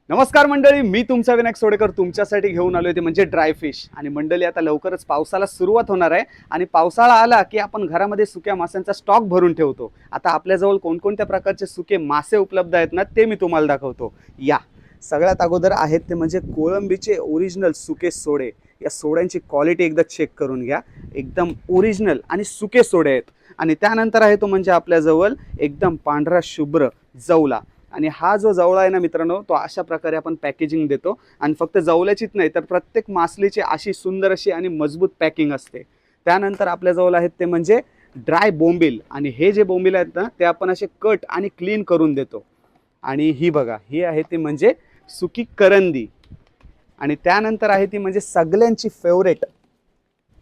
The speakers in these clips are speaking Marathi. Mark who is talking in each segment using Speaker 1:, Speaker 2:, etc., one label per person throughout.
Speaker 1: नमस्कार मंडळी, मी तुमचा विनायक सोडेकर तुमच्यासाठी घेऊन आलोय ते म्हणजे ड्राय फिश. आणि मंडळी, आता लवकरच पावसाला सुरुवात होणार आहे आणि पावसाळा आला की आपण घरामध्ये सुक्या माशांचा स्टॉक भरून ठेवतो. आता आपल्याजवळ कोणकोणत्या प्रकारचे सुके मासे उपलब्ध आहेत ना, ते मी तुम्हाला दाखवतो. या सगळ्यात अगोदर आहेत ते म्हणजे कोळंबीचे ओरिजिनल सुके सोडे. या सोड्यांची क्वालिटी एकदा चेक करून घ्या, एकदम ओरिजिनल आणि सुके सोडे आहेत. आणि त्यानंतर आहे तो म्हणजे आपल्याजवळ एकदम पांढरा शुभ्र जवला. आणि हा जो जवळा आहे ना मित्रांनो, तो अशा प्रकारे आपण पॅकेजिंग देतो. आणि फक्त जवल्याचीच नाही तर प्रत्येक मासलीची अशी सुंदर अशी आणि मजबूत पॅकिंग असते. त्यानंतर आपल्याजवळ आहेत ते म्हणजे ड्राय बोंबील. आणि हे जे बोंबील आहेत ना, ते आपण असे कट आणि क्लीन करून देतो. आणि ही बघा, ही आहे ती म्हणजे सुकी करंदी. आणि त्यानंतर आहे ती म्हणजे सगळ्यांची फेवरेट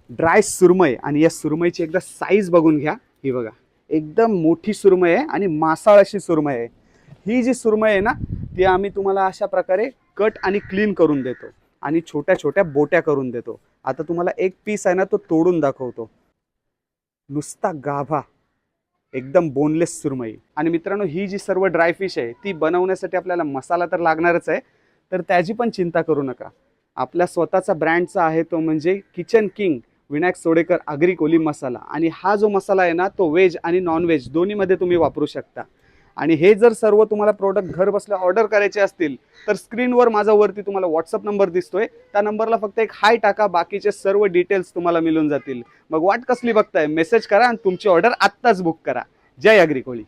Speaker 1: ड्राय सुरमई. आणि या सुरमईची एकदा साईज बघून घ्या. ही बघा, एकदम मोठी सुरमई आहे आणि मासाळ अशी सुरमई आहे. ही जी सुरमई आहे ना, ती आम्ही तुम्हाला अशा प्रकारे कट आणि क्लीन करून देतो आणि छोट्या छोट्या बोट्या करून देतो. आता तुम्हाला एक पीस आहे ना, तो तोडून दाखवतो. नुसता गाभा, एकदम बोनलेस सुरमई. आणि मित्रांनो, ही जी सर्व ड्राय फिश आहे ती बनवण्यासाठी आपल्याला मसाला तर लागणारच आहे, तर त्याची पण चिंता करू नका. आपल्या स्वतःचा ब्रँडचा आहे तो म्हणजे किचन किंग विनायक सोडेकर आगरी कोली मसाला. आणि हा जो मसाला आहे ना, तो व्हेज आणि नॉन व्हेज दोन्हीमध्ये तुम्ही वापरू शकता. आणि हे जर सर्व तुम्हाला प्रोडक्ट घर बसल्या ऑर्डर करायचे असतील तर स्क्रीनवर माझा वरती तुम्हाला व्हॉट्सअप नंबर दिसतोय, त्या नंबरला फक्त एक हाय टाका, बाकीचे सर्व डिटेल्स तुम्हाला मिळून जातील. मग वाट कसली बघताय, मेसेज करा आणि तुमची ऑर्डर आत्ताच बुक करा. जय आगरी कोळी.